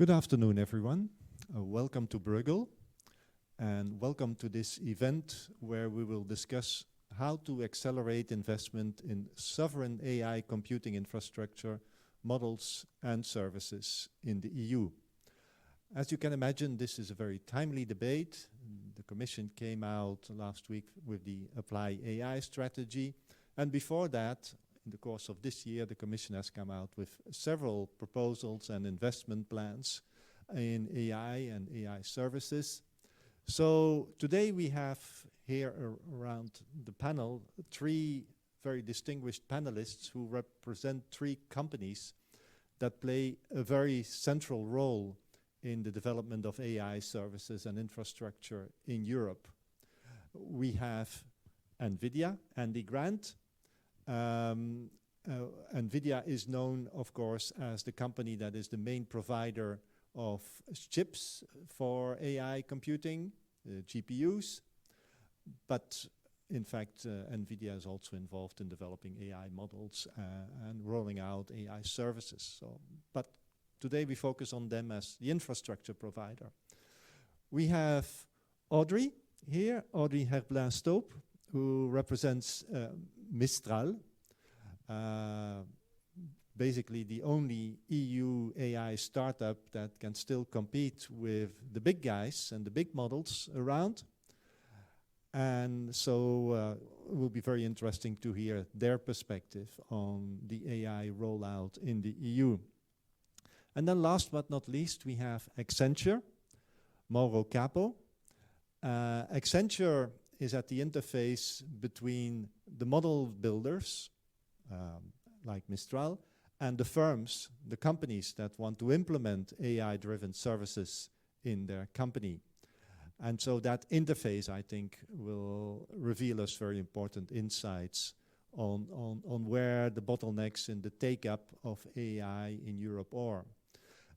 Good afternoon, everyone. Welcome to Bruegel, and welcome to this event where we will discuss how to accelerate investment in sovereign AI computing infrastructure, models and services in the EU. As you can imagine, this is a very timely debate. The Commission came out last week with the Apply AI strategy, and before that, in the course of this year, the Commission has come out with several proposals and investment plans in AI and AI services. So today we have here around the panel three very distinguished panelists who represent three companies that play a very central role in the development of AI services and infrastructure in Europe. We have Nvidia, Andy Grant. Nvidia is known, of course, as the company that is the main provider of chips for AI computing, GPUs. But in fact, Nvidia is also involved in developing AI models and rolling out AI services. But today we focus on them as the infrastructure provider. We have Audrey here, Audrey Herblain-Staup, who represents Mistral, basically the only EU AI startup that can still compete with the big guys and the big models around. And so it will be very interesting to hear their perspective on the AI rollout in the EU. And then last but not least, we have Accenture, Mauro Capo. Accenture is at the interface between the model builders, like Mistral, and the firms, the companies that want to implement AI-driven services in their company. And so that interface, I think, will reveal us very important insights on where the bottlenecks in the take-up of AI in Europe are.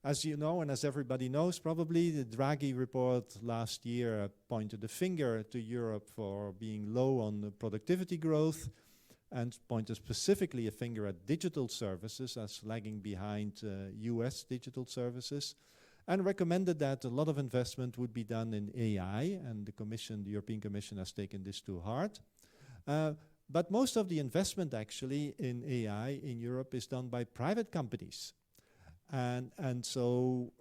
As you know, and as everybody knows probably, the Draghi report last year pointed a finger to Europe for being low on the productivity growth and pointed specifically a finger at digital services as lagging behind US digital services, and recommended that a lot of investment would be done in AI, and the European Commission has taken this to heart. But most of the investment actually in AI in Europe is done by private companies. And so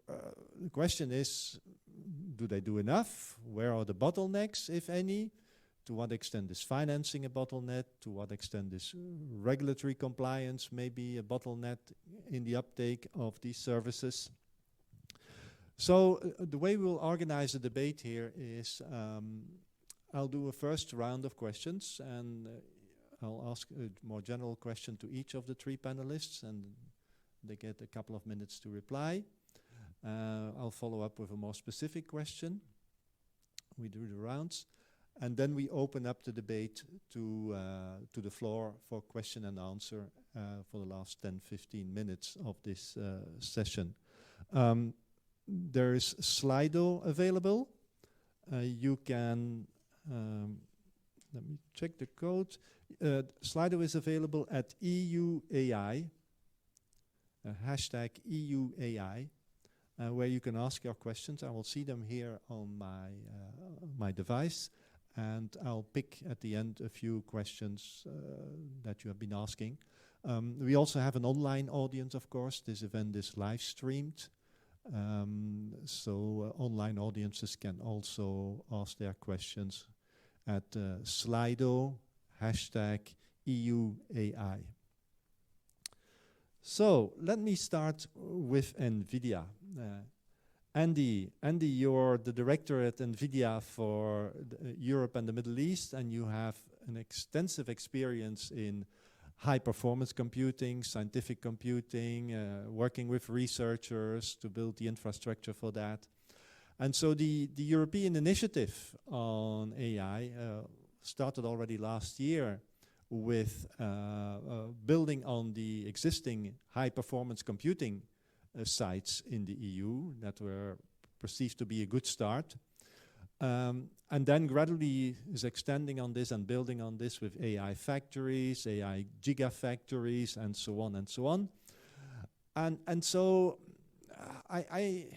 the question is, do they do enough? Where are the bottlenecks, if any? To what extent is financing a bottleneck? To what extent is regulatory compliance maybe a bottleneck in the uptake of these services? So the way we'll organize the debate here is I'll do a first round of questions, and I'll ask a more general question to each of the three panelists, and they get a couple of minutes to reply. I'll follow up with a more specific question. We do the rounds. And then we open up the debate to the floor for question and answer for the last 10-15 minutes of this session. There is Slido available. You can, let me check the code. Slido is available at EUAI, hashtag EUAI, where you can ask your questions. I will see them here on my device. And I'll pick at the end a few questions that you have been asking. We also have an online audience, of course. This event is live streamed. So online audiences can also ask their questions at Slido, hashtag EUAI. So let me start with Nvidia. Andy, you're the director at Nvidia for Europe and the Middle East, and you have an extensive experience in high-performance computing, scientific computing, working with researchers to build the infrastructure for that. And so the European initiative on AI started already last year with building on the existing high-performance computing sites in the EU that were perceived to be a good start. And then gradually is extending on this and building on this with AI factories, AI gigafactories, and so on and so on. And so I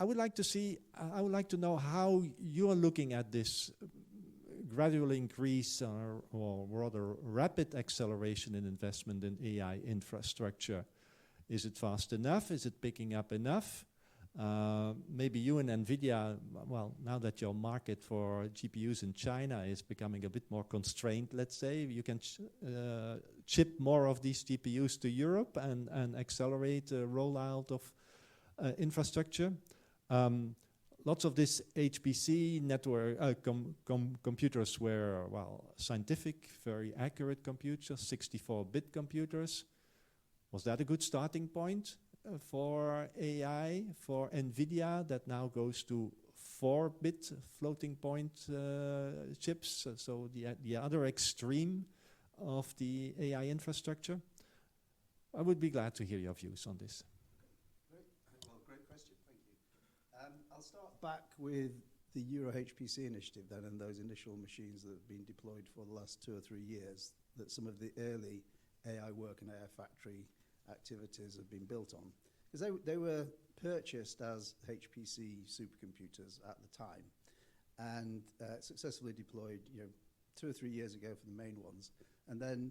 would like to see, I would like to know how you are looking at this gradual increase or rather rapid acceleration in investment in AI infrastructure. Is it fast enough? Is it picking up enough? Maybe you and Nvidia, well, now that your market for GPUs in China is becoming a bit more constrained, let's say, you can ship more of these GPUs to Europe and accelerate the rollout of infrastructure. Lots of this HPC network computers were, well, scientific, very accurate computers, 64-bit computers. Was that a good starting point for AI, for Nvidia, that now goes to 4-bit floating point chips? So the other extreme of the AI infrastructure. I would be glad to hear your views on this. Great question, thank you. I'll start back with the Euro HPC initiative then, and those initial machines that have been deployed for the last 2 or 3 years, that some of the early AI work and AI factory activities have been built on. Because they were purchased as HPC supercomputers at the time, and successfully deployed 2 or 3 years ago for the main ones. And then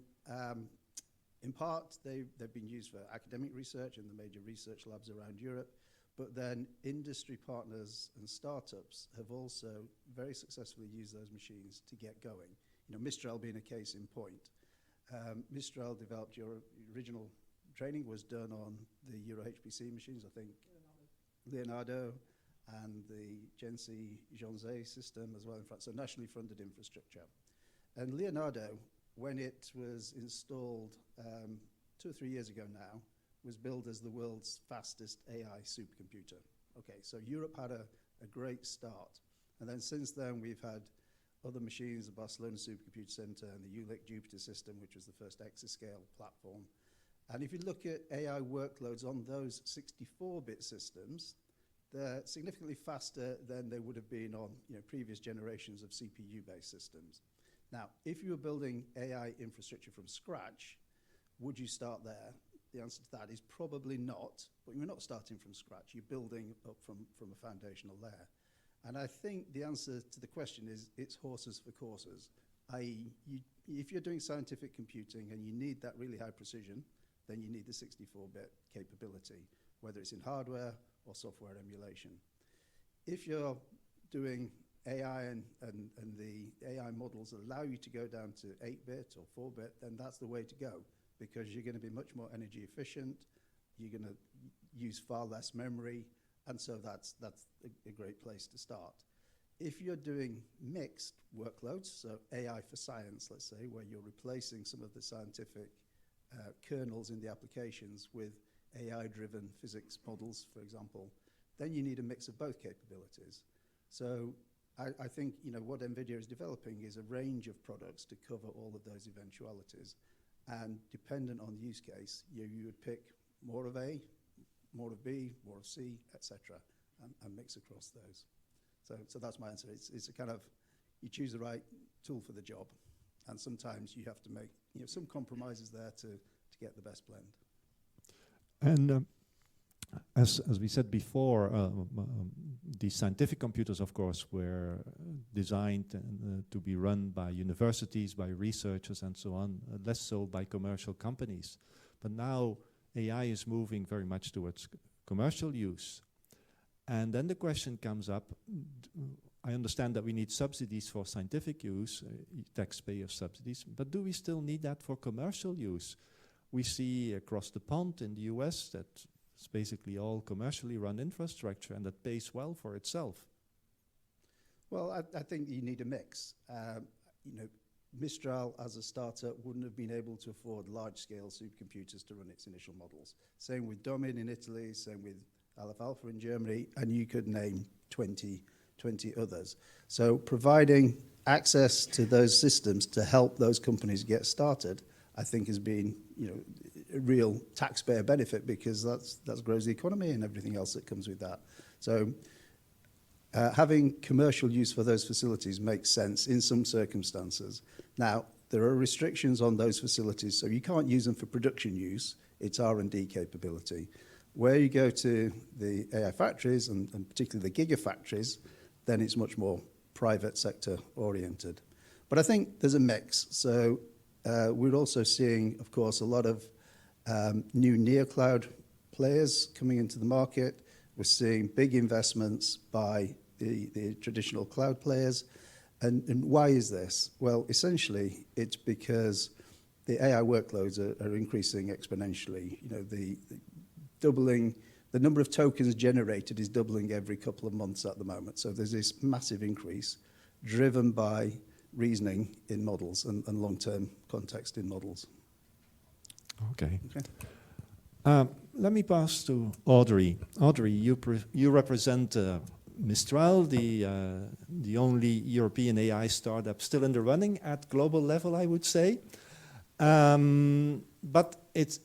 in part, they've been used for academic research in the major research labs around Europe, but then industry partners and startups have also very successfully used those machines to get going. Mistral being a case in point. Mistral developed your original training was done on the Euro HPC machines, I think Leonardo and the Genzi system as well in France, so nationally funded infrastructure. And Leonardo, when it was installed 2 or 3 years ago now, was billed as the world's fastest AI supercomputer. Okay, so Europe had a great start. And then since then, we've had other machines, the Barcelona Supercomputer Center and the Jülich Jupiter system, which was the first exascale platform. And if you look at AI workloads on those 64-bit systems, they're significantly faster than they would have been on previous generations of CPU-based systems. Now, if you were building AI infrastructure from scratch, would you start there? The answer to that is probably not, but you're not starting from scratch. You're building up from a foundational layer. And I think the answer to the question is it's horses for courses, i.e. if you're doing scientific computing and you need that really high precision, then you need the 64-bit capability, whether it's in hardware or software emulation. If you're doing AI and the AI models allow you to go down to 8-bit or 4-bit, then that's the way to go, because you're going to be much more energy efficient, you're going to use far less memory, and so that's a great place to start. If you're doing mixed workloads, so AI for science, let's say, where you're replacing some of the scientific kernels in the applications with AI-driven physics models, for example, then you need a mix of both capabilities. So I think what Nvidia is developing is a range of products to cover all of those eventualities. And dependent on the use case, you would pick more of A, more of B, more of C, etc., and mix across those. So that's my answer. It's a kind of, you choose the right tool for the job, and sometimes you have to make some compromises there to get the best blend. And as we said before, the scientific computers, of course, were designed to be run by universities, by researchers, and so on, less so by commercial companies. But now AI is moving very much towards commercial use. And then the question comes up, I understand that we need subsidies for scientific use, taxpayer subsidies, but do we still need that for commercial use? We see across the pond in the US that it's basically all commercially run infrastructure, and that pays well for itself. Well, I think you need a mix. Mistral, as a startup, wouldn't have been able to afford large-scale supercomputers to run its initial models. Same with Domin in Italy, same with Aleph Alpha in Germany, and you could name 20 others. So providing access to those systems to help those companies get started, I think has been a real taxpayer benefit, because that grows the economy and everything else that comes with that. So having commercial use for those facilities makes sense in some circumstances. Now, there are restrictions on those facilities, so you can't use them for production use. It's R&D capability. Where you go to the AI factories, and particularly the gigafactories, then it's much more private sector oriented. But I think there's a mix. So we're also seeing, of course, a lot of new neocloud players coming into the market. We're seeing big investments by the traditional cloud players. And why is this? Well, essentially, it's because the AI workloads are increasing exponentially. You know, the number of tokens generated is doubling every couple of months at the moment. So there's this massive increase driven by reasoning in models and long-term context in models. Okay. Let me pass to Audrey. Audrey, you represent Mistral, the only European AI startup still in the running at global level, I would say. But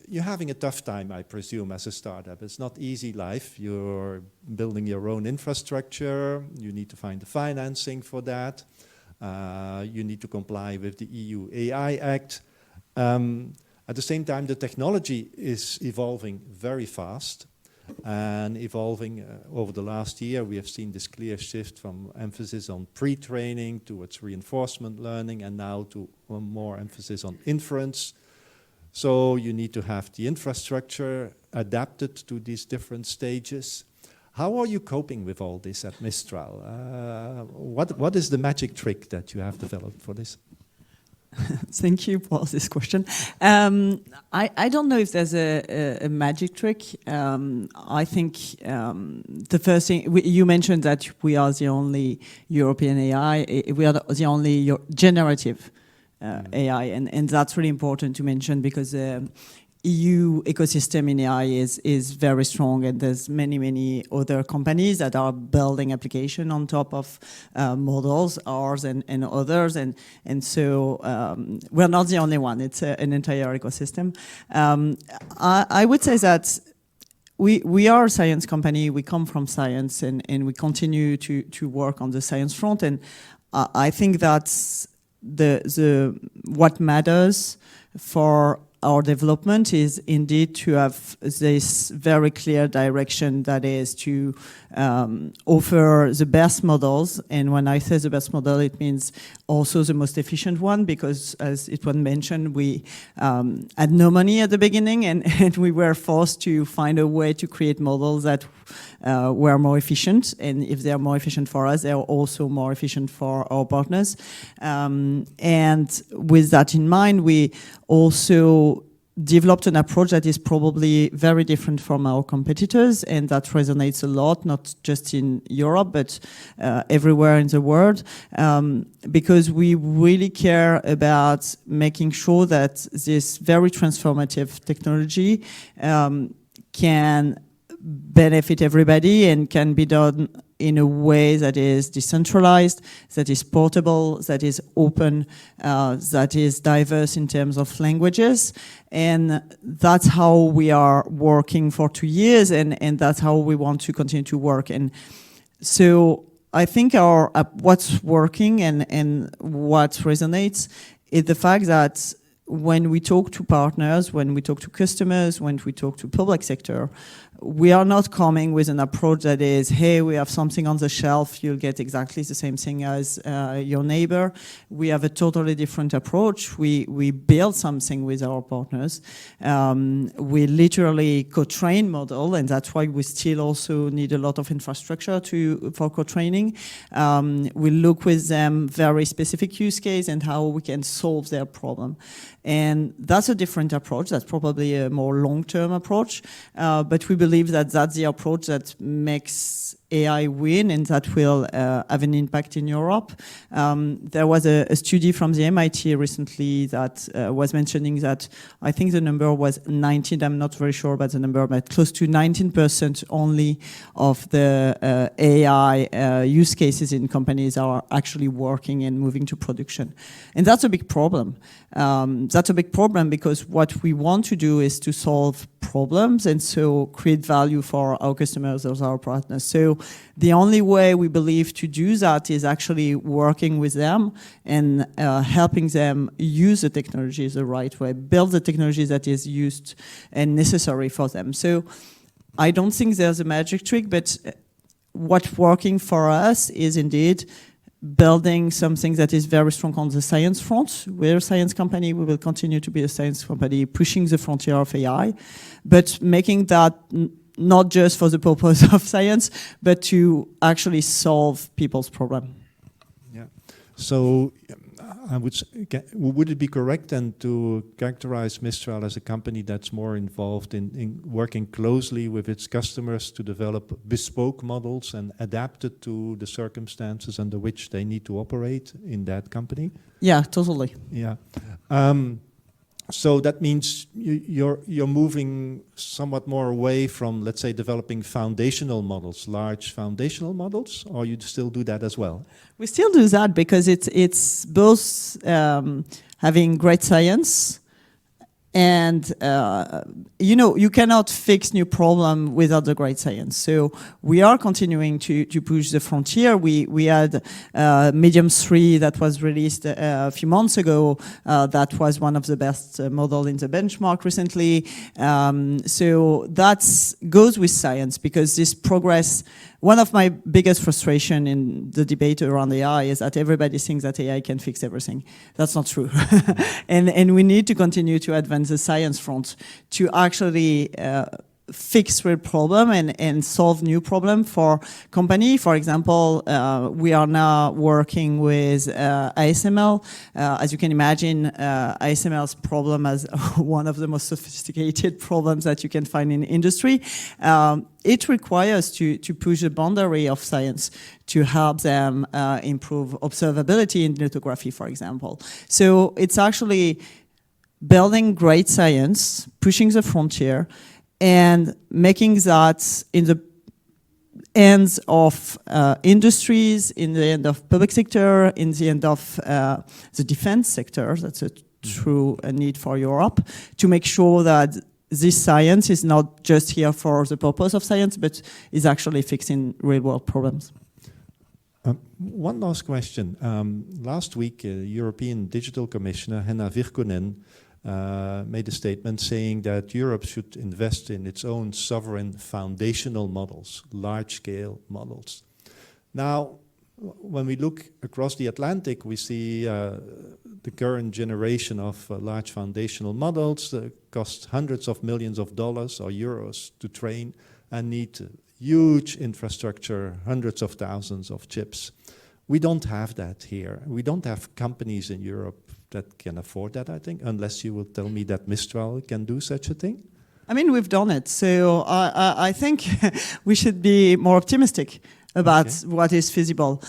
you're having a tough time, I presume, as a startup. It's not easy life. You're building your own infrastructure. You need to find the financing for that. You need to comply with the EU AI Act. At the same time, the technology is evolving very fast and evolving over the last year. We have seen this clear shift from emphasis on pre-training towards reinforcement learning and now to more emphasis on inference. So you need to have the infrastructure adapted to these different stages. How are you coping with all this at Mistral? What is the magic trick that you have developed for this? Thank you for this question. I don't know if there's a magic trick. I think the first thing, you mentioned that we are the only European AI, we are the only generative AI, and that's really important to mention because the EU ecosystem in AI is very strong, and there's many other companies that are building application on top of models, ours and others, and so we're not the only one. It's an entire ecosystem. I would say that we are a science company. We come from science, and we continue to work on the science front, and I think that's what matters for our development is indeed to have this very clear direction, that is to offer the best models. And when I say the best model, it means also the most efficient one, because as it was mentioned, we had no money at the beginning, and we were forced to find a way to create models that were more efficient. And if they are more efficient for us, they are also more efficient for our partners. And with that in mind, we also developed an approach that is probably very different from our competitors, and that resonates a lot, not just in Europe, but everywhere in the world, because we really care about making sure that this very transformative technology can benefit everybody and can be done in a way that is decentralized, that is portable, that is open, that is diverse in terms of languages. And that's how we are working for 2 years, and that's how we want to continue to work. And so I think what's working and what resonates is the fact that when we talk to partners, when we talk to customers, when we talk to public sector, we are not coming with an approach that is, hey, we have something on the shelf, you'll get exactly the same thing as your neighbor. We have a totally different approach. We build something with our partners. We literally co-train model, and that's why we still also need a lot of infrastructure for co-training. We look with them very specific use case and how we can solve their problem. And that's a different approach. That's probably a more long-term approach. But we believe that that's the approach that makes AI win and that will have an impact in Europe. There was a study from the MIT recently that was mentioning that I think the number was 19, I'm not very sure about the number, but close to 19% only of the AI use cases in companies are actually working and moving to production. And that's a big problem. That's a big problem because what we want to do is to solve problems and so create value for our customers as our partners. So the only way we believe to do that is actually working with them and helping them use the technology the right way, build the technology that is used and necessary for them. So I don't think there's a magic trick, but what's working for us is indeed building something that is very strong on the science front. We're a science company. We will continue to be a science company pushing the frontier of AI, but making that not just for the purpose of science, but to actually solve people's problem. Yeah. So I would would it be correct then to characterize Mistral as a company that's more involved in working closely with its customers to develop bespoke models and adapt it to the circumstances under which they need to operate in that company? Yeah, totally. Yeah. So that means you're moving somewhat more away from, let's say, developing foundational models, large foundational models, or you still do that as well? We still do that because it's both having great science and you cannot fix new problem without the great science. So we are continuing to push the frontier. We had Medium 3 that was released a few months ago. That was one of the best model in the benchmark recently. So that goes with science because this progress. One of my biggest frustration in the debate around AI is that everybody thinks that AI can fix everything. That's not true. and we need to continue to advance the science front to actually fix real problem and solve new problem for company. For example, we are now working with ASML. As you can imagine, ASML's problem as one of the most sophisticated problems that you can find in industry. It requires to push the boundary of science to help them improve observability in lithography, for example. So it's actually building great science, pushing the frontier, and making that in the hands of industries, in the end of public sector, in the end of the defense sector. That's a true need for Europe, to make sure that this science is not just here for the purpose of science, but is actually fixing real-world problems. One last question. Last week, European Digital Commissioner Henna Virkkunen made a statement saying that Europe should invest in its own sovereign foundational models, large-scale models. Now, when we look across the Atlantic, we see the current generation of large foundational models cost hundreds of millions of dollars or euros to train and need huge infrastructure, hundreds of thousands of chips. We don't have that here. We don't have companies in Europe that can afford that, I think, unless you will tell me that Mistral can do such a thing. I mean, we've done it. So I think we should be more optimistic about what is feasible.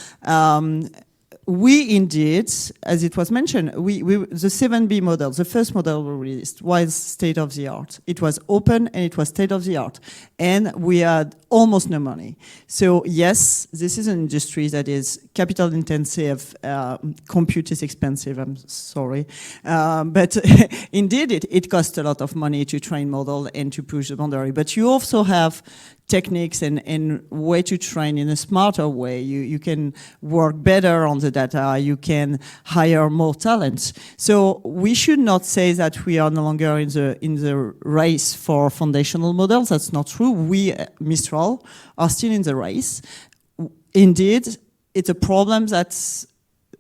We indeed, as it was mentioned, the 7B model, the first model we released, was state of the art. It was open and it was state of the art. And we had almost no money. So yes, this is an industry that is capital intensive. Compute is expensive, I'm sorry. But indeed, it costs a lot of money to train model and to push the boundary. But you also have techniques and way to train in a smarter way. You can work better on the data. You can hire more talent. So we should not say that we are no longer in the race for foundational models. That's not true. We, Mistral, are still in the race. Indeed, it's a problem that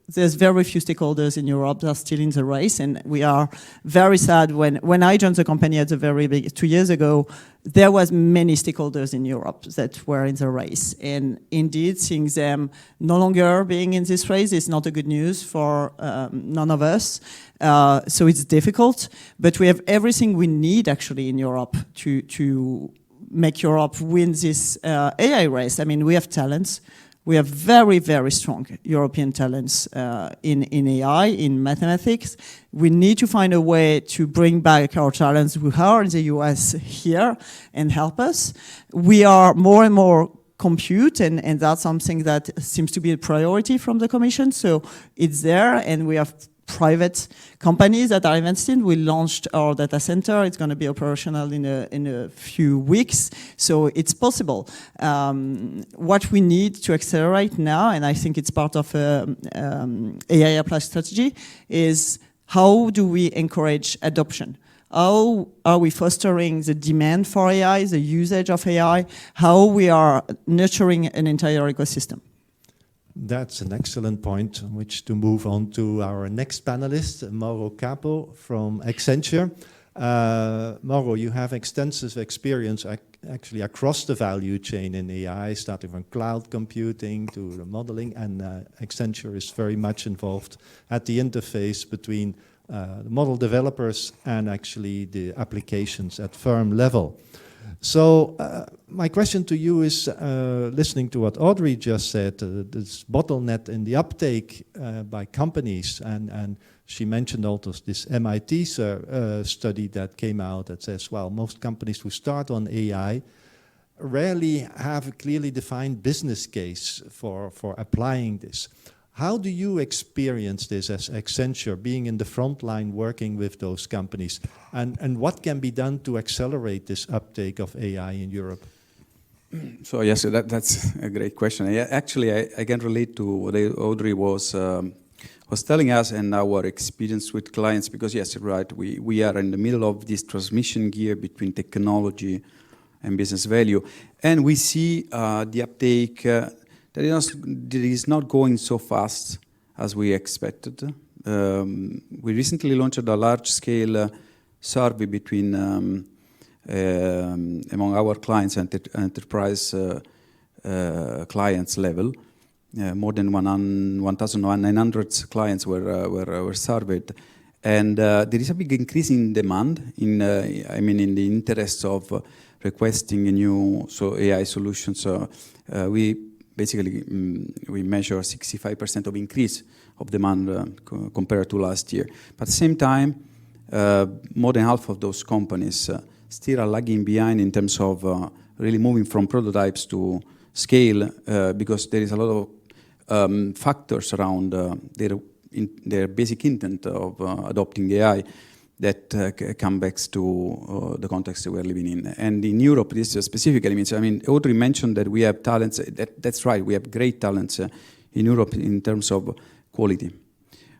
there's very few stakeholders in Europe that are still in the race, and we are very sad. When I joined the company at the very big 2 years ago, there was many stakeholders in Europe that were in the race, and indeed, seeing them no longer being in this race is not a good news for none of us. So it's difficult, but we have everything we need actually in Europe to make Europe win this AI race. I mean, we have talents. We have very, very strong European talents in AI, in mathematics. We need to find a way to bring back our talents who are in the US here and help us. We are more and more compute, and that's something that seems to be a priority from the Commission. So it's there, and we have private companies that are investing. We launched our data center. It's going to be operational in a few weeks. So it's possible. What we need to accelerate now, and I think it's part of AI applied strategy, is how do we encourage adoption? how are we fostering the demand for AI, the usage of AI, how we are nurturing an entire ecosystem. That's an excellent point on which to move on to our next panelist, Mauro Capo from Accenture. Mauro, you have extensive experience actually across the value chain in AI, starting from cloud computing to the modeling, and Accenture is very much involved at the interface between the model developers and actually the applications at firm level. So my question to you is, listening to what Audrey just said, this bottleneck in the uptake by companies, and she mentioned also this MIT study that came out that says, well, most companies who start on AI rarely have a clearly defined business case for applying this. How do you experience this as Accenture, being in the front line working with those companies? And what can be done to accelerate this uptake of AI in Europe? So yes, that's a great question. I can relate to what Audrey was telling us and our experience with clients, because yes, you're right, we are in the middle of this transmission gear between technology and business value. And we see the uptake that is not going so fast as we expected. We recently launched a large-scale survey between among our clients and enterprise clients level. More than 1,900 clients were surveyed, and there is a big increase in demand. In the interest of requesting new AI solutions. We basically we measure 65% of increase of demand compared to last year. But at the same time, more than half of those companies still are lagging behind in terms of really moving from prototypes to scale, because there is a lot of factors around their basic intent of adopting AI that come back to the context we are living in. And in Europe, this specifically means, Audrey mentioned that we have talents. That's right, we have great talents in Europe in terms of quality.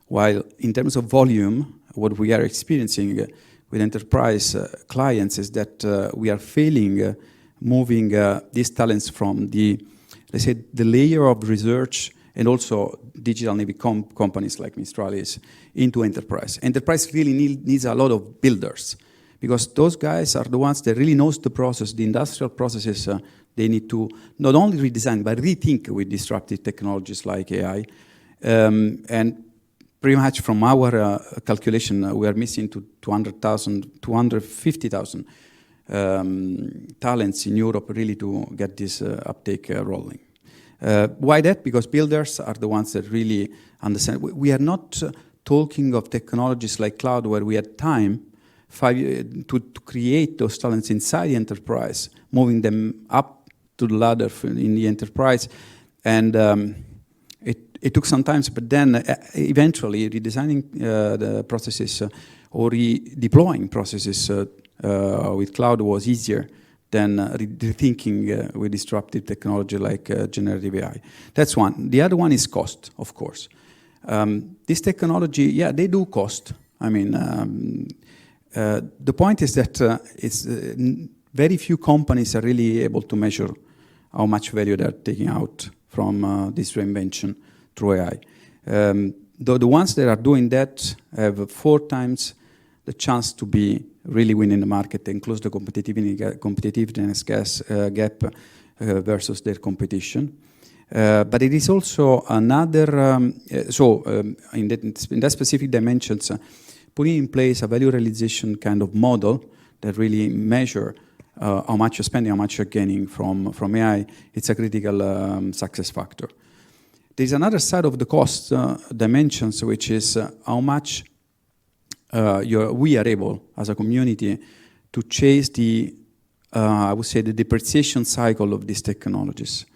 While in terms of volume, what we are experiencing with enterprise clients is that we are failing moving these talents from the, let's say, the layer of research and also digital native companies like Mistral is into enterprise. Enterprise really needs a lot of builders, because those guys are the ones that really knows the process, the industrial processes. They need to not only redesign, but rethink with disruptive technologies like AI. And pretty much from our calculation, we are missing to 250,000 talents in Europe really to get this uptake rolling. Why that? Because builders are the ones that really understand. We are not talking of technologies like cloud where we had time to create those talents inside the enterprise, moving them up to the ladder in the enterprise. And it took some time, but then eventually redesigning the processes or redeploying processes with cloud was easier than rethinking with disruptive technology like generative AI. That's one. The other one is cost, of course. This technology, yeah, they do cost. The point is that it's very few companies are really able to measure how much value they're taking out from this reinvention through AI. The ones that are doing that have 4 times the chance to be really winning the market and close the competitiveness gap versus their competition. But it is also another, in that specific dimensions, putting in place a value realization kind of model that really measure how much you're spending, how much you're gaining from AI. It's a critical success factor. There's another side of the cost dimensions, which is how much we are able, as a community, to chase the, I would say, the depreciation cycle of these technologies.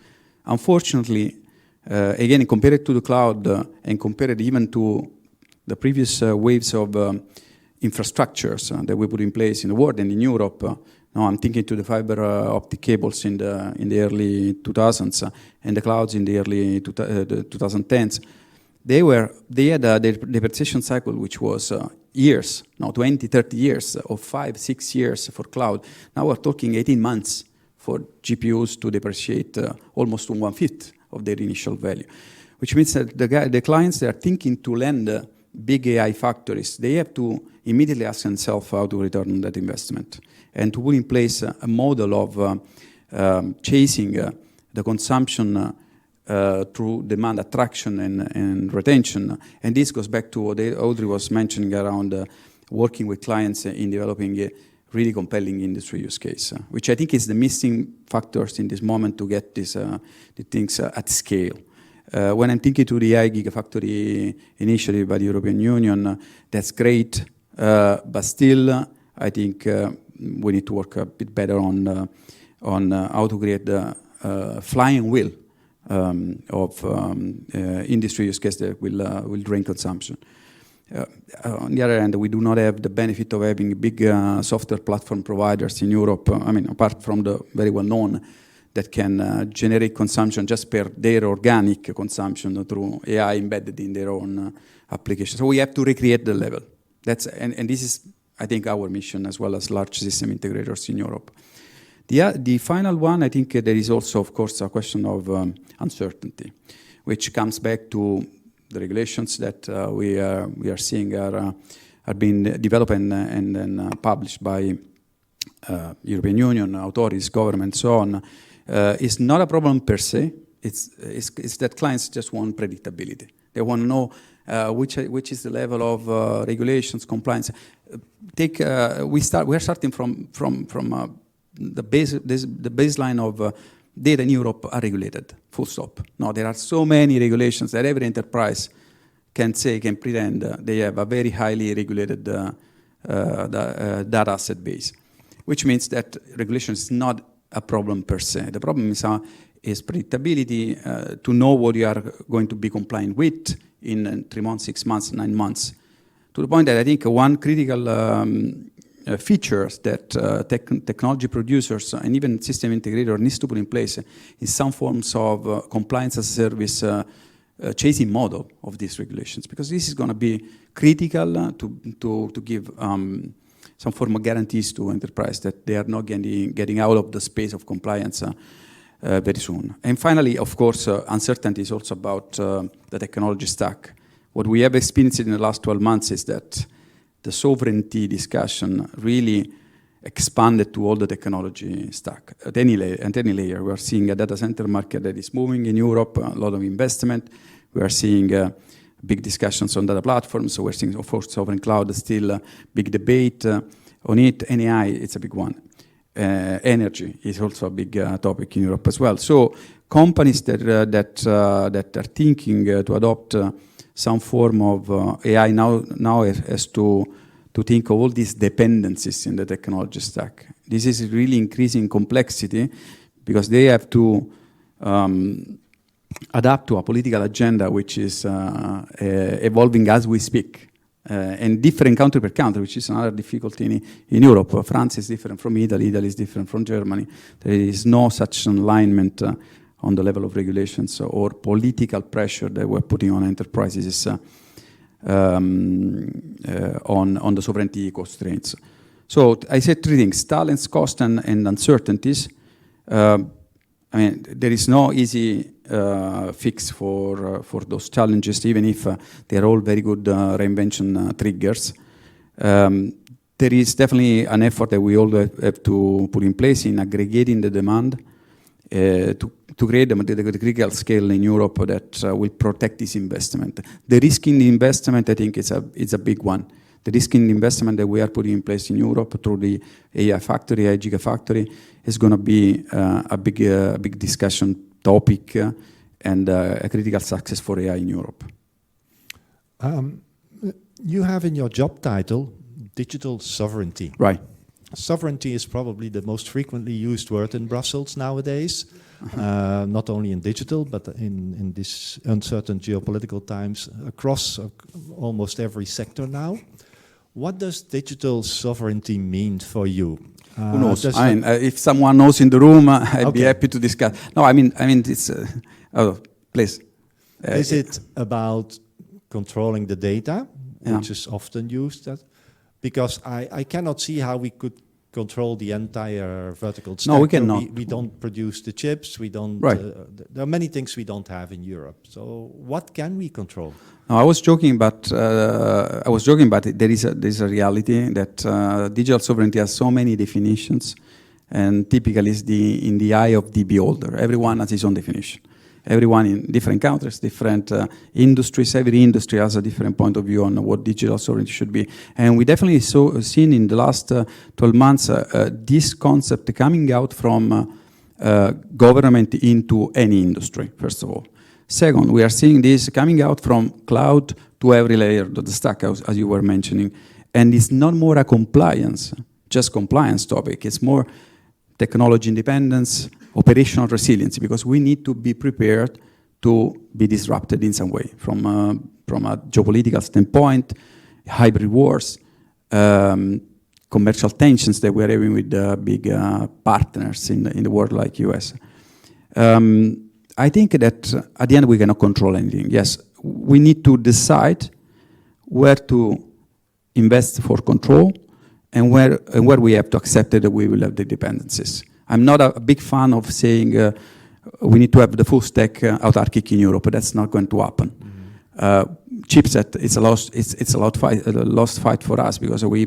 Unfortunately, again, compared to the cloud and compared even to the previous waves of infrastructures that we put in place in the world and in Europe. Now I'm thinking to the fiber optic cables in the early 2000s and the clouds in the early 2010s. they had a depreciation cycle which was years, now 20, 30 years, or 5, 6 years for cloud. Now we're talking 18 months for GPUs to depreciate almost to 1/5 of their initial value, which means that the clients that are thinking to land big AI factories, they have to immediately ask themselves how to return on that investment and to put in place a model of chasing the consumption through demand attraction and retention. And this goes back to what Audrey was mentioning around working with clients in developing a really compelling industry use case, which I think is the missing factors in this moment to get the things at scale. When I'm thinking to the AI Gigafactory initiative by the European Union, that's great, but still I think we need to work a bit better on how to create the flying wheel of industry use case that will drain consumption. On the other hand, we do not have the benefit of having big software platform providers in Europe, I mean, apart from the very well-known that can generate consumption just per their organic consumption through AI embedded in their own application. So we have to recreate the level. And this is, I think, our mission as well as large system integrators in Europe. The final one, I think there is also, of course, a question of uncertainty, which comes back to the regulations that we are seeing are being developed and then published by European Union authorities, government, so on. It's not a problem per se. It's that clients just want predictability. They want to know which is the level of regulations, compliance. We are starting from the baseline of data in Europe are regulated, full stop. No, there are so many regulations that every enterprise can pretend they have a very highly regulated data asset base, which means that regulation is not a problem per se. The problem is predictability, to know what you are going to be compliant with in 3 months, 6 months, 9 months. To the point that I think one critical features that technology producers and even system integrator needs to put in place is some forms of compliance as a service chasing model of these regulations, because this is going to be critical to give some form of guarantees to enterprise that they are not getting out of the space of compliance very soon. And finally, of course, uncertainty is also about the technology stack. What we have experienced in the last 12 months is that the sovereignty discussion really expanded to all the technology stack. At any layer, we are seeing a data center market that is moving in Europe, a lot of investment. We are seeing big discussions on data platforms. So we're seeing, of course, sovereign cloud is still a big debate on it. And AI, it's a big one. Energy is also a big topic in Europe as well. So companies that are thinking to adopt some form of AI now has to think of all these dependencies in the technology stack. This is really increasing complexity because they have to adapt to a political agenda which is evolving as we speak, and different country per country, which is another difficulty in Europe. France is different from Italy, Italy is different from Germany. There is no such alignment on the level of regulations or political pressure that we're putting on enterprises on the sovereignty constraints. So I said 3 things: talents, cost, and uncertainties. I mean, there is no easy fix for those challenges, even if they're all very good reinvention triggers. There is definitely an effort that we all have to put in place in aggregating the demand to create the critical scale in Europe that will protect this investment. The risk in the investment, I think, is a big one. The risk in the investment that we are putting in place in Europe through the AI factory, AI Gigafactory, is going to be a big discussion topic and a critical success for AI in Europe. You have in your job title digital sovereignty. Right. Sovereignty is probably the most frequently used word in Brussels nowadays, not only in digital, but in this uncertain geopolitical times across almost every sector now. What does digital sovereignty mean for you? Who knows? If someone knows in the room, I'd be happy to discuss. No, I mean, it's... please. Is it about controlling the data, Yeah. which is often used, because I cannot see how we could control the entire vertical stack. No, we cannot. We don't produce the chips. We don't. Right. There are many things we don't have in Europe. So what can we control? No, I was joking, but there is a reality that digital sovereignty has so many definitions, and typically is in the eye of the beholder. Everyone has his own definition. Everyone in different countries, different industries. Every industry has a different point of view on what digital sovereignty should be. And we definitely seen in the last 12 months this concept coming out from government into any industry, first of all. Second, we are seeing this coming out from cloud to every layer of the stack, as you were mentioning. And it's not more a compliance topic. It's more technology independence, operational resiliency, because we need to be prepared to be disrupted in some way from a geopolitical standpoint, hybrid wars, commercial tensions that we're having with big partners in the world like US. I think that at the end we cannot control anything. Yes, we need to decide where to invest for control and where we have to accept that we will have the dependencies. I'm not a big fan of saying we need to have the full stack autarkic in Europe, but that's not going to happen. Chipset, it's a lost fight for us because we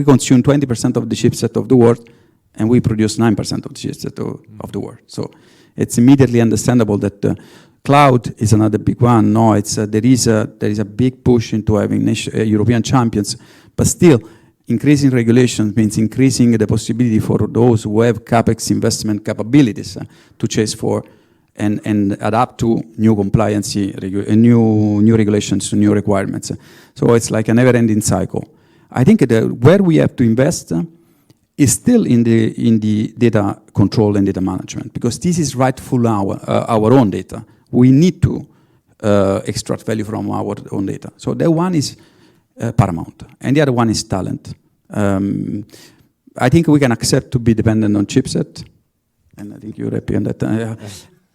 consume 20% of the chipset of the world, and we produce 9% of the chipset of the world. So it's immediately understandable that cloud is another big one. No, there is a big push into having European champions, but still, increasing regulations means increasing the possibility for those who have capex investment capabilities to chase for and adapt to new compliance, new regulations, new requirements. So it's like a never-ending cycle. I think where we have to invest is still in the data control and data management, because this is rightful our own data. We need to extract value from our own data. So that one is paramount, and the other one is talent. I think we can accept to be dependent on chipset, and I think you're happy on that.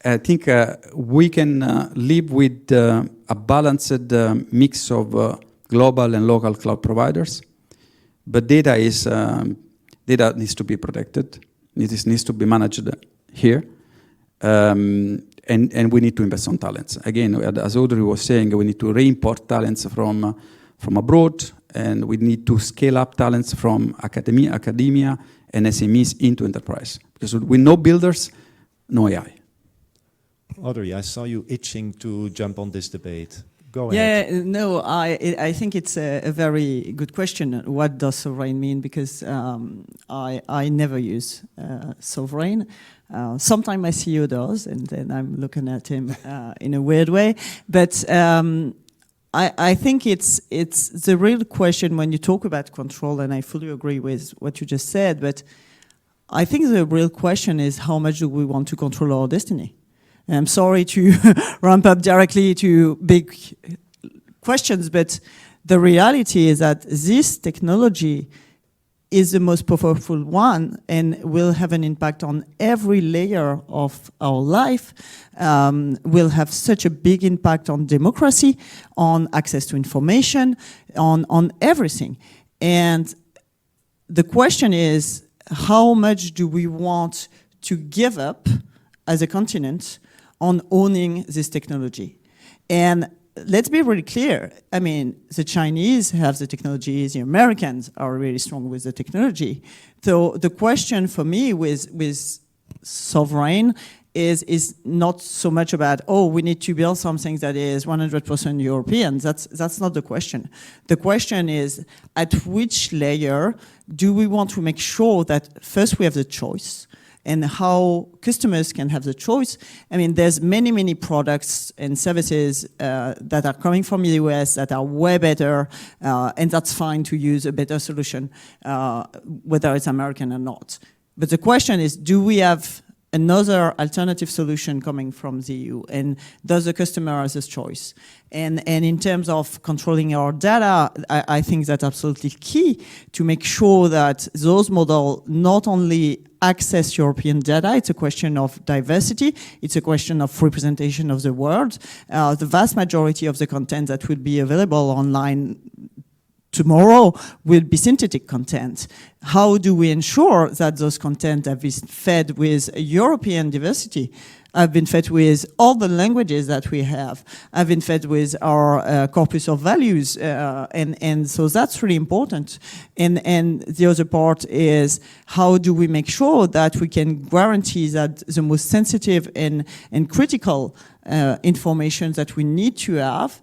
I think we can live with a balanced mix of global and local cloud providers, but data needs to be protected. It needs to be managed here, and we need to invest on talents. Again, as Audrey was saying, we need to re-import talents from abroad, and we need to scale up talents from academia and SMEs into enterprise. Because with no builders, no AI. Audrey, I saw you itching to jump on this debate. Go ahead. Yeah, no, I think it's a very good question. What does sovereign mean? Because I never use sovereign. Sometimes my CEO does, and then I'm looking at him in a weird way. But I think it's the real question when you talk about control, and I fully agree with what you just said, but I think the real question is how much do we want to control our destiny? And I'm sorry to ramp up directly to big questions, but the reality is that this technology is the most powerful one and will have an impact on every layer of our life, will have such a big impact on democracy, on access to information, on everything. And the question is, how much do we want to give up as a continent on owning this technology? And let's be really clear. I mean, the Chinese have the technology, the Americans are really strong with the technology. So the question for me with sovereign is not so much about, oh, we need to build something that is 100% European. That's not the question. The question is, at which layer do we want to make sure that first we have the choice, and how customers can have the choice. I mean, there's many products and services that are coming from the US that are way better, and that's fine to use a better solution, whether it's American or not. But the question is, do we have another alternative solution coming from the EU, and does the customer have this choice? And in terms of controlling our data, I think that's absolutely key to make sure that those models not only access European data. It's a question of diversity. It's a question of representation of the world. The vast majority of the content that will be available online tomorrow will be synthetic content. How do we ensure that those content have been fed with European diversity, have been fed with all the languages that we have been fed with our corpus of values, and so that's really important. And the other part is, how do we make sure that we can guarantee that the most sensitive and critical information that we need to have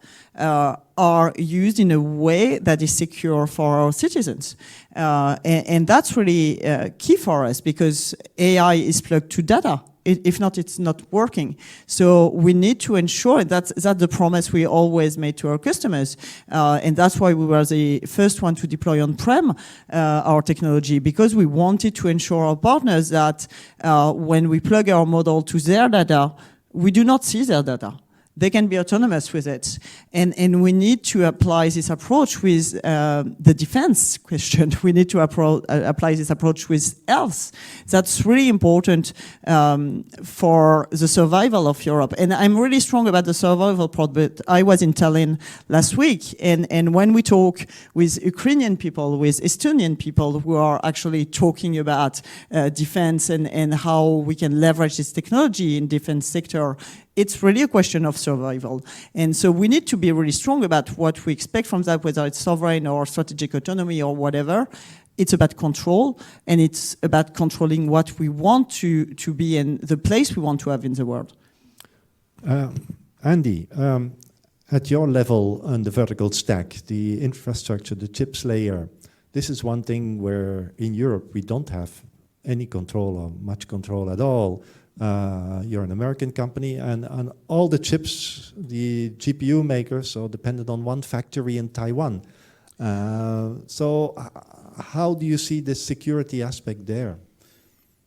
are used in a way that is secure for our citizens. And that's really key for us, because AI is plugged to data. If not, it's not working. So we need to ensure that's the promise we always made to our customers. And that's why we were the first one to deploy on-prem our technology, because we wanted to ensure our partners that when we plug our model to their data, we do not see their data. They can be autonomous with it. And we need to apply this approach with the defense question. We need to apply this approach with health. That's really important for the survival of Europe. And I'm really strong about the survival part, but I was in Tallinn last week, and when we talk with Ukrainian people, with Estonian people who are actually talking about defense and how we can leverage this technology in defense sector, it's really a question of survival. And so we need to be really strong about what we expect from that, whether it's sovereign or strategic autonomy or whatever. It's about control, and it's about controlling what we want to be in the place we want to have in the world. Andy, at your level on the vertical stack, the infrastructure, the chips layer, this is one thing where in Europe we don't have any control or much control at all. You're an American company, and all the chips, the GPU makers are dependent on one factory in Taiwan. So how do you see the security aspect there?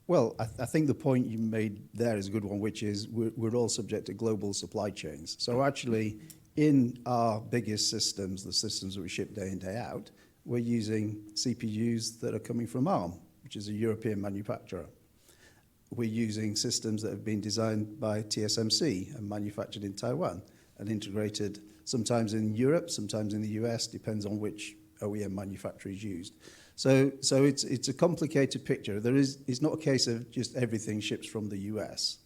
Well, I think the point you made there is a good one, which is we're all subject to global supply chains. So actually, in our biggest systems, the systems that we ship day in, day out, we're using CPUs that are coming from ARM, which is a European manufacturer. We're using systems that have been designed by TSMC and manufactured in Taiwan and integrated sometimes in Europe, sometimes in the US, depends on which OEM manufacturer is used. So it's a complicated picture. It's not a case of just everything ships from the US.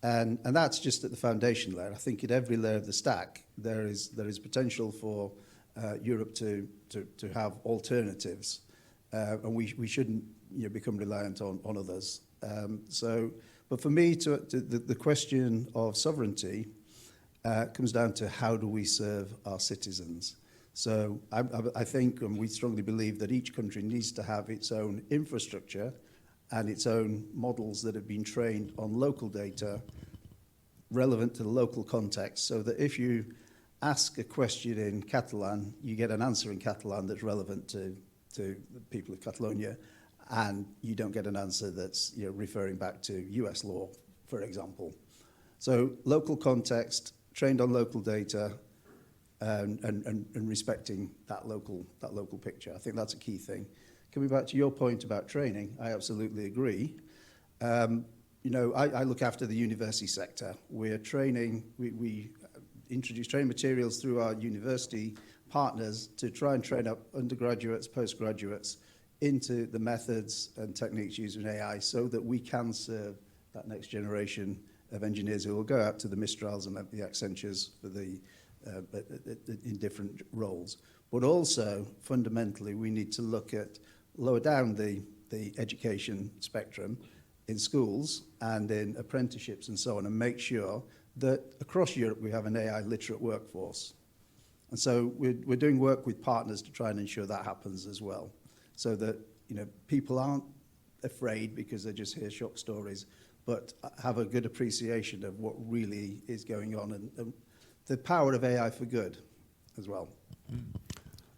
And that's just at the foundation layer. I think at every layer of the stack, there is potential for Europe to have alternatives. And we shouldn't become reliant on others. But for me, the question of sovereignty comes down to how do we serve our citizens. So I think, and we strongly believe, that each country needs to have its own infrastructure and its own models that have been trained on local data relevant to the local context, so that if you ask a question in Catalan, you get an answer in Catalan that's relevant to the people of Catalonia, and you don't get an answer that's referring back to US law, for example. So local context, trained on local data, and respecting that local picture. I think that's a key thing. Coming back to your point about training, I absolutely agree. I look after the university sector. We're training, we introduce training materials through our university partners to try and train up undergraduates, postgraduates into the methods and techniques used in AI, so that we can serve that next generation of engineers who will go out to the Mistrals and the Accentures for in different roles. But also, fundamentally, we need to look at lower down the education spectrum in schools and in apprenticeships and so on, and make sure that across Europe we have an AI literate workforce. And so we're doing work with partners to try and ensure that happens as well, so that people aren't afraid because they just hear shock stories, but have a good appreciation of what really is going on, and the power of AI for good as well.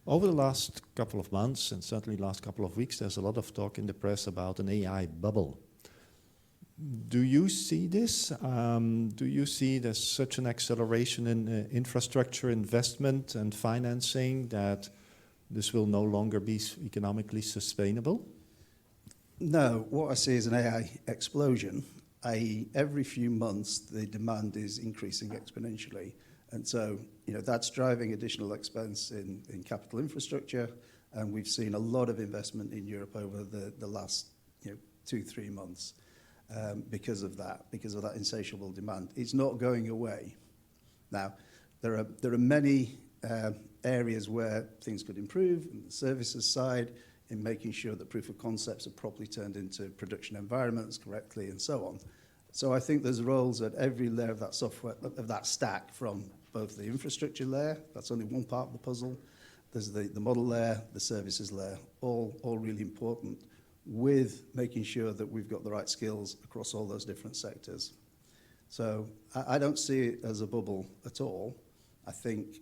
Over the last couple of months, and certainly last couple of weeks, there's a lot of talk in the press about an AI bubble. Do you see this? Do you see there's such an acceleration in infrastructure investment and financing that this will no longer be economically sustainable? No, what I see is an AI explosion, i.e. every few months the demand is increasing exponentially. And so, that's driving additional expense in capital infrastructure. And we've seen a lot of investment in Europe over the last 2-3 months because of that insatiable demand. It's not going away. Now, there are many areas where things could improve in the services side, in making sure that proof of concepts are properly turned into production environments correctly and so on. So I think there's roles at every layer of that software, of that stack, from both the infrastructure layer, that's only one part of the puzzle, there's the model layer, the services layer, all really important, with making sure that we've got the right skills across all those different sectors. So I don't see it as a bubble at all. I think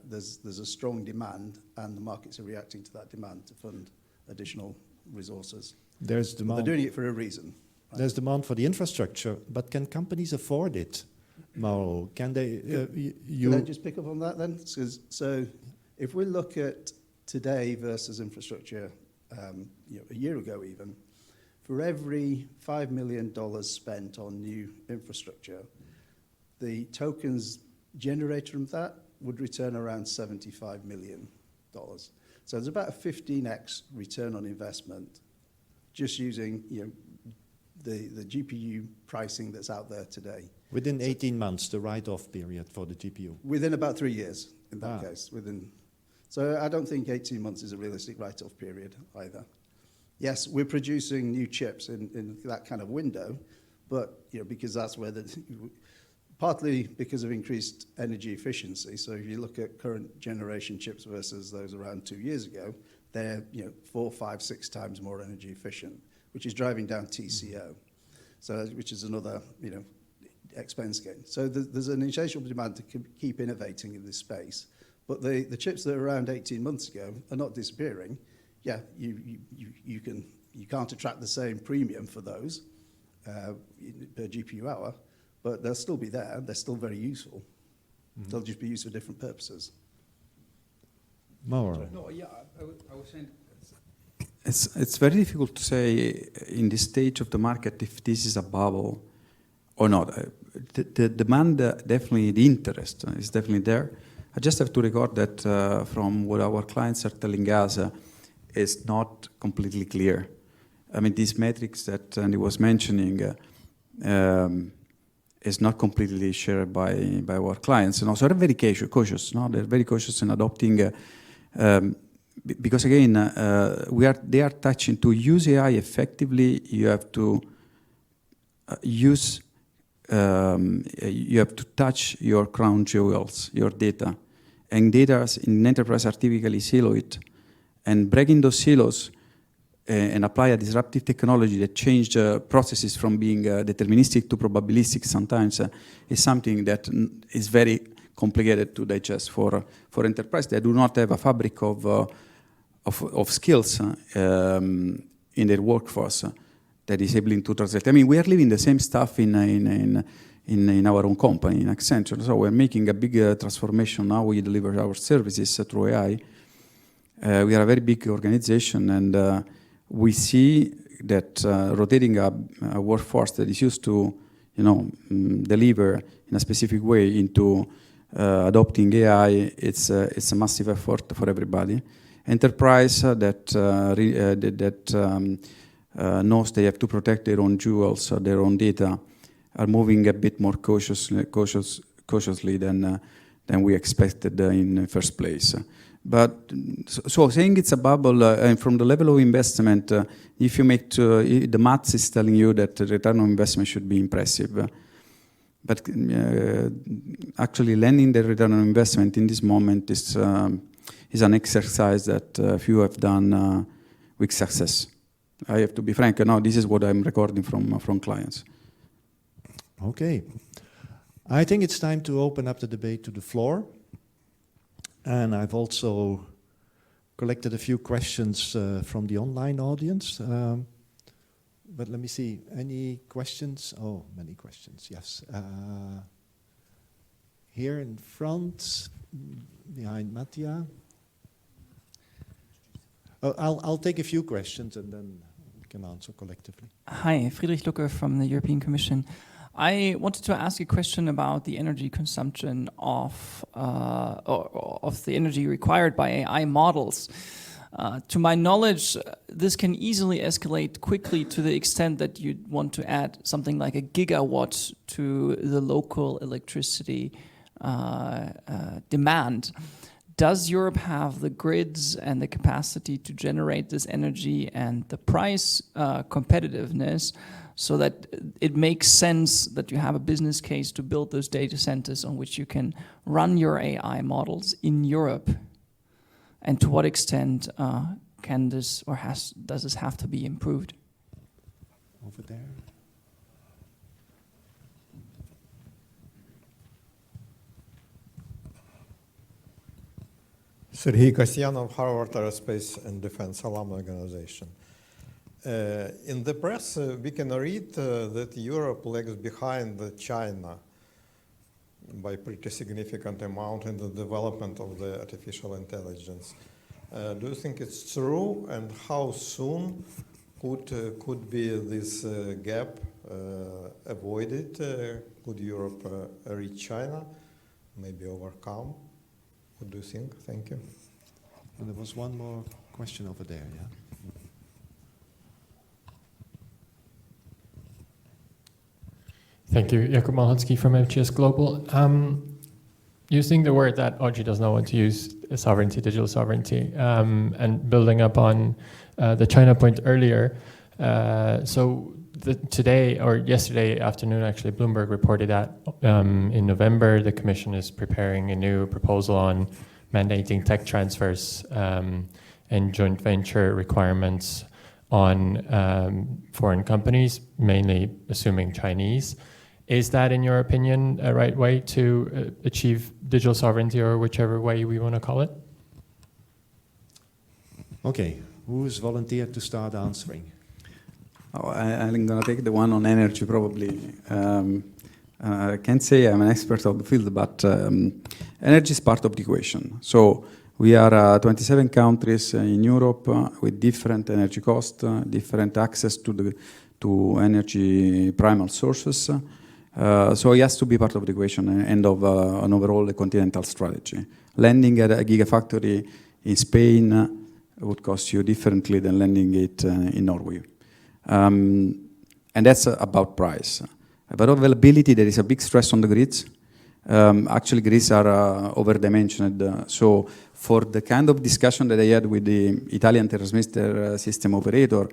there's a strong demand, and the markets are reacting to that demand to fund additional resources. There's demand. They're doing it for a reason. Right? There's demand for the infrastructure, but can companies afford it, Mauro? Can they? Can I just pick up on that then? So if we look at today versus infrastructure, a year ago even, for every $5 million spent on new infrastructure, the tokens generated from that would return around $75 million. So there's about a 15x return on investment just using the GPU pricing that's out there today. Within 18 months, the write-off period for the GPU? Within about 3 years, in that case. So I don't think 18 months is a realistic write-off period either. Yes, we're producing new chips in that kind of window, but because that's where partly because of increased energy efficiency. So if you look at current generation chips versus those around 2 years ago, they're 4, 5, 6 times more energy efficient, which is driving down TCO. So which is another expense gain. So there's an insatiable demand to keep innovating in this space. But the chips that were around 18 months ago are not disappearing. Yeah, you can't attract the same premium for those per GPU hour, but they'll still be there. They're still very useful. Mm-hmm. They'll just be used for different purposes. Mauro. No, yeah, I was saying it's very difficult to say in this stage of the market if this is a bubble or not. The demand, definitely the interest is definitely there. I just have to record that from what our clients are telling us is not completely clear. I mean, these metrics that Andy was mentioning is not completely shared by our clients. And also they're very cautious. No? They're very cautious in adopting because again, they are touching to use AI effectively. You have to you have to touch your crown jewels, your data. And data in enterprise are typically siloed. And breaking those silos and apply a disruptive technology that changed processes from being deterministic to probabilistic sometimes is something that is very complicated to digest for enterprise. They do not have a fabric of skills in their workforce that is able to translate. I mean, we are living the same stuff in our own company, in Accenture. So we're making a big transformation now. We deliver our services through AI. We are a very big organization, and we see that rotating a workforce that is used to, deliver in a specific way into adopting AI, it's a massive effort for everybody. Enterprise that knows they have to protect their own jewels, their own data, are moving a bit more cautiously than we expected in the first place. But so saying it's a bubble, and from the level of investment, if you make the maths is telling you that the return on investment should be impressive. But actually landing the return on investment in this moment is an exercise that few have done with success. I have to be frank. Now this is what I'm recording from clients. Okay. I think it's time to open up the debate to the floor. And I've also collected a few questions from the online audience. But let me see, any questions? Oh, many questions, yes. Here in front, behind Mattia. Oh, I'll take a few questions and then can answer collectively. Hi, Friedrich Lucke from the European Commission. I wanted to ask a question about the energy consumption of the energy required by AI models. To my knowledge, this can easily escalate quickly to the extent that you want to add something like a gigawatt to the local electricity demand. Does Europe have the grids and the capacity to generate this energy and the price competitiveness so that it makes sense that you have a business case to build those data centers on which you can run your AI models in Europe? And to what extent can this or does this have to be improved? Over there. Sergei Kasyanov, Harvard Aerospace and Defense Alumni Organization. In the press, we can read that Europe lags behind China by pretty significant amount in the development of the artificial intelligence. Do you think it's true, and how soon could be this gap avoided? Could Europe reach China, maybe overcome? What do you think? Thank you. And there was one more question over there, yeah? Thank you. Jakub Malhatsky from FGS Global. Using the word that Oji does not want to use, sovereignty, digital sovereignty, and building up on the China point earlier. Today or yesterday afternoon, actually, Bloomberg reported that in November, the Commission is preparing a new proposal on mandating tech transfers and joint venture requirements on foreign companies, mainly assuming Chinese. Is that, in your opinion, a right way to achieve digital sovereignty, or whichever way we want to call it? Okay, who's volunteered to start answering? Oh, I'm going to take the one on energy, probably. I can't say I'm an expert of the field, but energy is part of the equation. So we are 27 countries in Europe with different energy costs, different access to energy primal sources. So it has to be part of the equation and of an overall continental strategy. Landing at a gigafactory in Spain would cost you differently than landing it in Norway. And that's about price. About availability, there is a big stress on the grids. Actually, grids are overdimensioned. So for the kind of discussion that I had with the Italian transmitter system operator,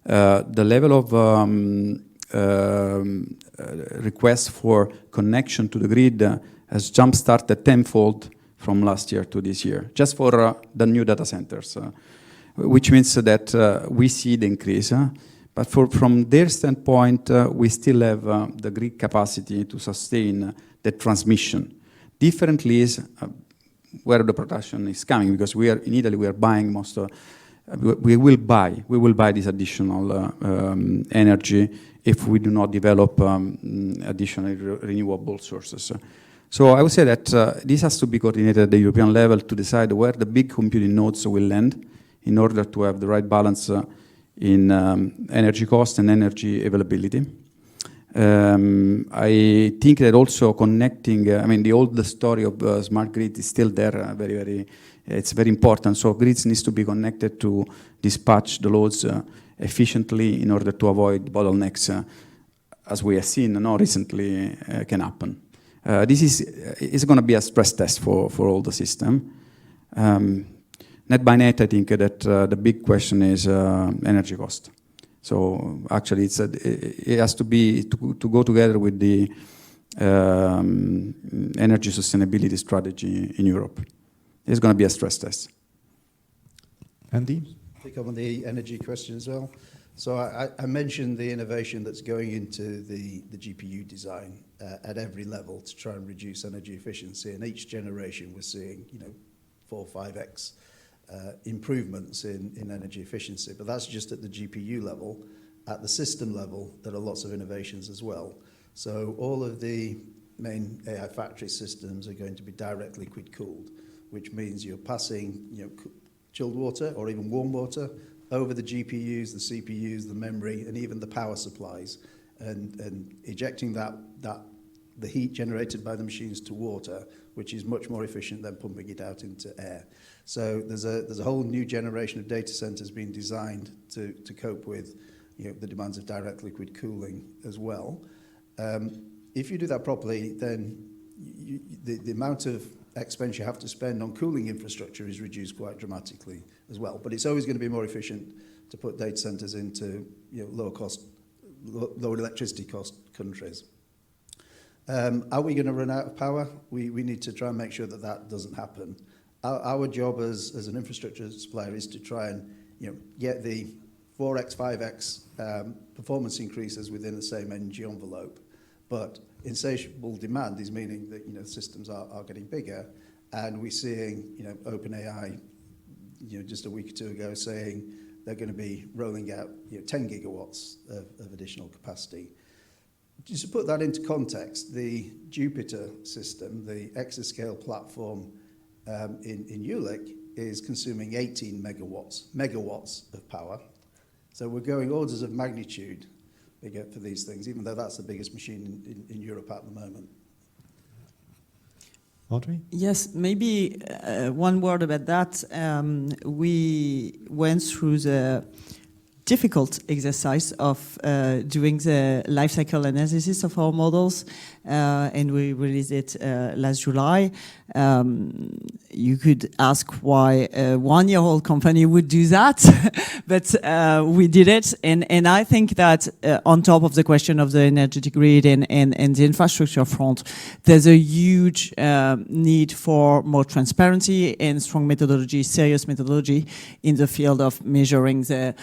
the level of requests for connection to the grid has jump-started tenfold from last year to this year, just for the new data centers, which means that we see the increase. But from their standpoint, we still have the grid capacity to sustain the transmission. Differently is where the production is coming, because we are in Italy. We are buying most of. We will buy this additional energy if we do not develop additional renewable sources. So I would say that this has to be coordinated at the European level to decide where the big computing nodes will land in order to have the right balance in energy cost and energy availability. I think that also connecting, the old story of smart grid is still there, it's very important. So grids needs to be connected to dispatch the loads efficiently in order to avoid bottlenecks, as we have seen recently can happen. This is going to be a stress test for all the system. Net by net, I think that the big question is energy cost. So actually, it has to go together with the energy sustainability strategy in Europe. It's going to be a stress test. Andy? Pick up on the energy question as well. So I mentioned the innovation that's going into the GPU design at every level to try and reduce energy efficiency. And each generation we're seeing, 4 or 5x improvements in energy efficiency. But that's just at the GPU level. At the system level, there are lots of innovations as well. So all of the main AI factory systems are going to be directly liquid cooled, which means you're passing chilled water or even warm water over the GPUs, the CPUs, the memory, and even the power supplies, and ejecting the heat generated by the machines to water, which is much more efficient than pumping it out into air. So there's a whole new generation of data centers being designed to cope with the demands of direct liquid cooling as well. If you do that properly, then the amount of expense you have to spend on cooling infrastructure is reduced quite dramatically as well. But it's always going to be more efficient to put data centers into lower electricity cost countries. Are we going to run out of power? We need to try and make sure that doesn't happen. Our job as an infrastructure supplier is to try and get the 4x, 5x performance increases within the same energy envelope. But insatiable demand is meaning that systems are getting bigger, and we're seeing OpenAI just a week or two ago saying they're going to be rolling out 10 gigawatts of additional capacity. Just to put that into context, the Jupiter system, the exascale platform in Jülich, is consuming 18 megawatts of power. So we're going orders of magnitude bigger for these things, even though that's the biggest machine in Europe at the moment. Audrey? Yes, maybe one word about that. We went through the difficult exercise of doing the life cycle analysis of our models, and we released it last July. You could ask why a one-year-old company would do that, but we did it. And I think that on top of the question of the energetic grid and the infrastructure front, there's a huge need for more transparency and strong methodology, serious methodology in the field of measuring the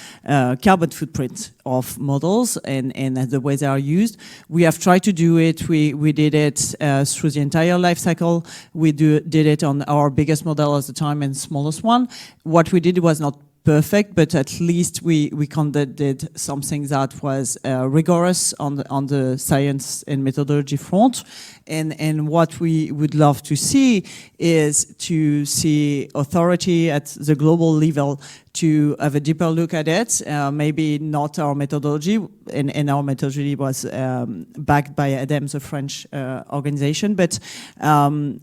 carbon footprint of models and the way they are used. We have tried to do it. We did it through the entire life cycle. We did it on our biggest model at the time and smallest one. What we did was not perfect, but at least we conducted something that was rigorous on the science and methodology front. And what we would love to see is to see authority at the global level to have a deeper look at it, maybe not our methodology, and our methodology was backed by ADEME, the French organization, but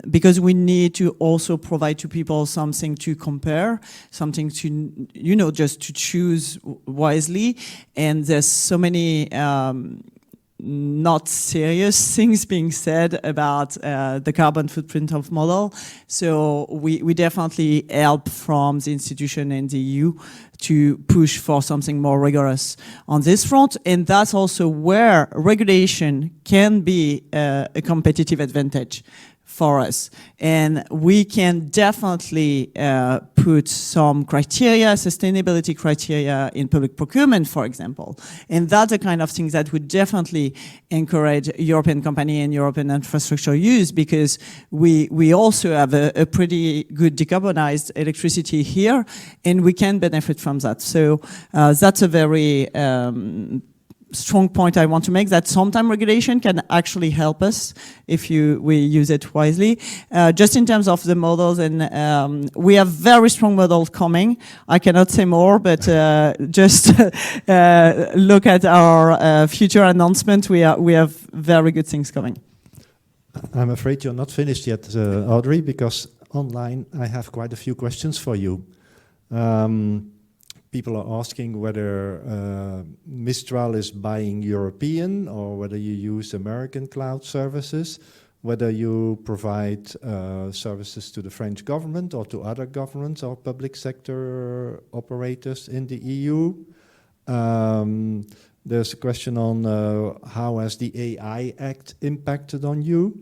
because we need to also provide to people something to compare, something to, just to choose wisely, and there's so many not serious things being said about the carbon footprint of model. So we definitely help from the institution and the EU to push for something more rigorous on this front. And that's also where regulation can be a competitive advantage for us. And we can definitely put some criteria, sustainability criteria in public procurement, for example. And that's the kind of things that would definitely encourage European company and European infrastructure use, because we also have a pretty good decarbonized electricity here, and we can benefit from that. So that's a very strong point I want to make, that sometimes regulation can actually help us if we use it wisely. Just in terms of the models, and we have very strong models coming. I cannot say more, but just look at our future announcement. We have very good things coming. I'm afraid you're not finished yet, Audrey, because online I have quite a few questions for you. People are asking whether Mistral is buying European or whether you use American cloud services, whether you provide services to the French government or to other governments or public sector operators in the EU. There's a question on how has the AI Act impacted on you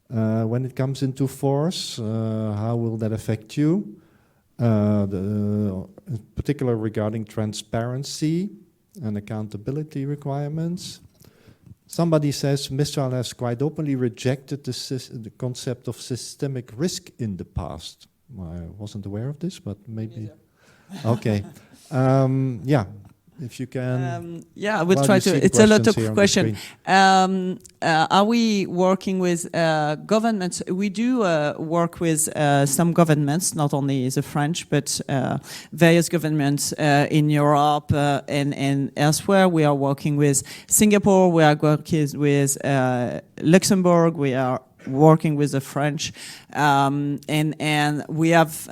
when it comes into force? How will that affect you? In particular regarding transparency and accountability requirements. Somebody says Mistral has quite openly rejected the concept of systemic risk in the past. I wasn't aware of this, but maybe. Okay. Yeah. if you can. Yeah, I will Well, try you see to. the It's a lot questions here of on the questions. screen. Are we working with governments? We do work with some governments, not only the French, but various governments in Europe and elsewhere. We are working with Singapore. We are working with Luxembourg. We are working with the French, and we have.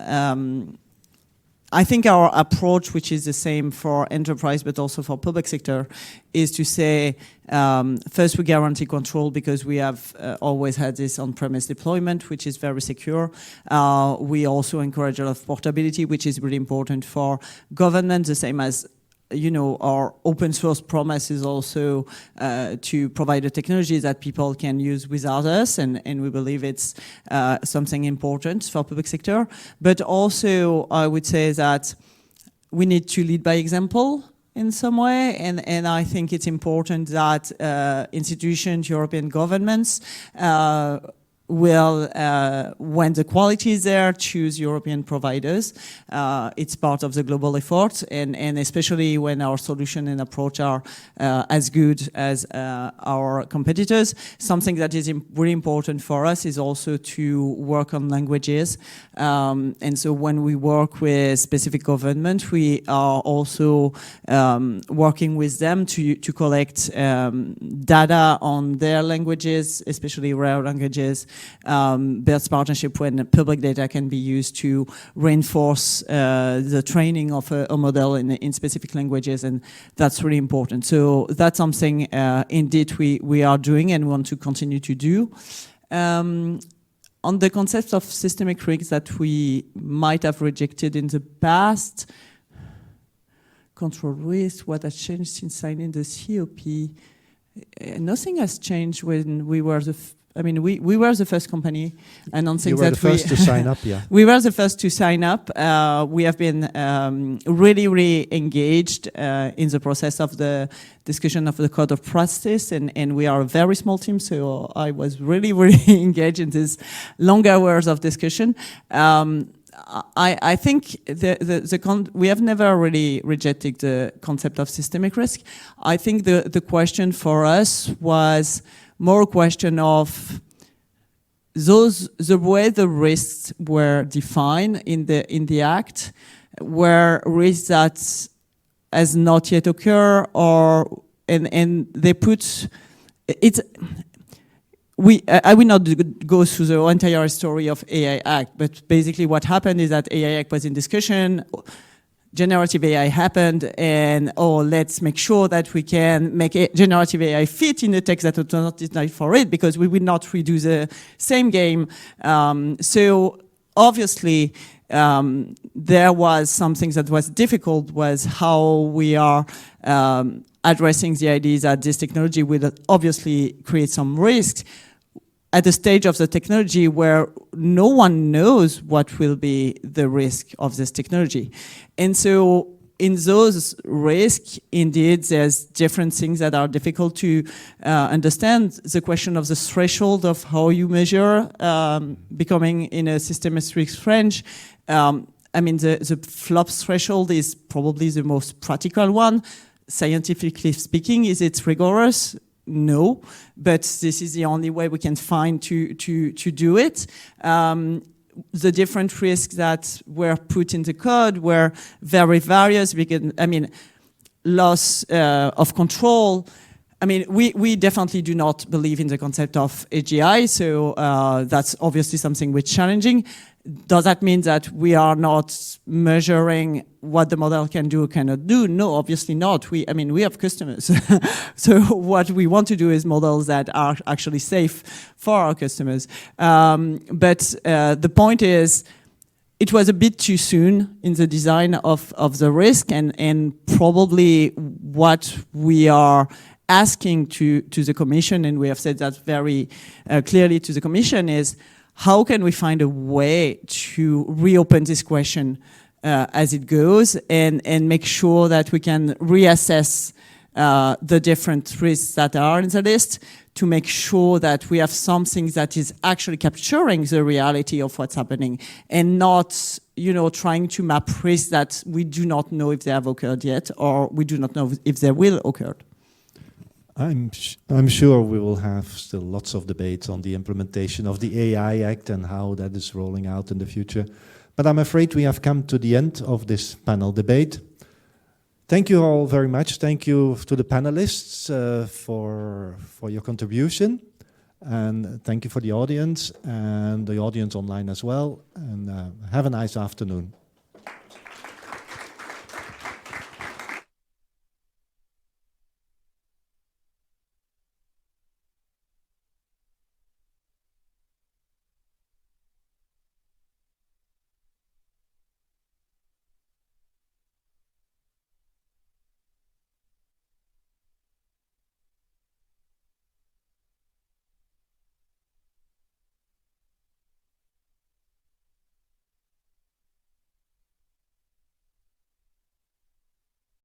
I think our approach, which is the same for enterprise but also for public sector, is to say, first we guarantee control because we have always had this on-premise deployment, which is very secure. We also encourage a lot of portability, which is really important for government, the same as our open source promise is also to provide the technology that people can use without us, and we believe it's something important for public sector. But also, I would say that we need to lead by example in some way, and I think it's important that institutions, European governments, will, when the quality is there, choose European providers. It's part of the global effort, and especially when our solution and approach are as good as our competitors. Something that is really important for us is also to work on languages. And so when we work with specific government, we are also working with them to collect data on their languages, especially rare languages. Builds partnership when public data can be used to reinforce the training of a model in specific languages, and that's really important. So that's something indeed we are doing and want to continue to do. On the concept of systemic risks that we might have rejected in the past, control risk, what has changed since signing the COP? Nothing has changed when we were we were the first company announcing that you were the first to sign up, yeah. We were the first to sign up. We have been really, really engaged in the process of the discussion of the code of practice, and we are a very small team, so I was really, really engaged in these long hours of discussion. I think we have never really rejected the concept of systemic risk. I think the question for us was more a question of the way the risks were defined in the Act were risks that has not yet occurred, and they put it. I will not go through the entire story of AI Act, but basically what happened is that AI Act was in discussion. Generative AI happened, and let's make sure that we can make generative AI fit in the text that was not designed for it, because we will not redo the same game. So obviously, there was something that was difficult, was how we are addressing the idea that this technology will obviously create some risks at the stage of the technology where no one knows what will be the risk of this technology. And so in those risks, indeed, there's different things that are difficult to understand. The question of the threshold of how you measure becoming in a systemic risk range. The flops threshold is probably the most practical one. Scientifically speaking, is it rigorous? No, but this is the only way we can find to do it. The different risks that were put in the code were very various. Loss of control. We definitely do not believe in the concept of AGI, so that's obviously something which is challenging. Does that mean that we are not measuring what the model can do or cannot do? No, obviously not. We have customers. So what we want to do is models that are actually safe for our customers. But the point is, it was a bit too soon in the design of the risk, and probably what we are asking to the Commission, and we have said that very clearly to the Commission, is how can we find a way to reopen this question as it goes, and make sure that we can reassess the different risks that are in the list to make sure that we have something that is actually capturing the reality of what's happening and not, you know, trying to map risks that we do not know if they have occurred yet or we do not know if they will occur. I'm sure we will have still lots of debates on the implementation of the AI Act and how that is rolling out in the future. But I'm afraid we have come to the end of this panel debate. Thank you all very much. Thank you to the panelists for your contribution. And thank you for the audience and the audience online as well. And have a nice afternoon.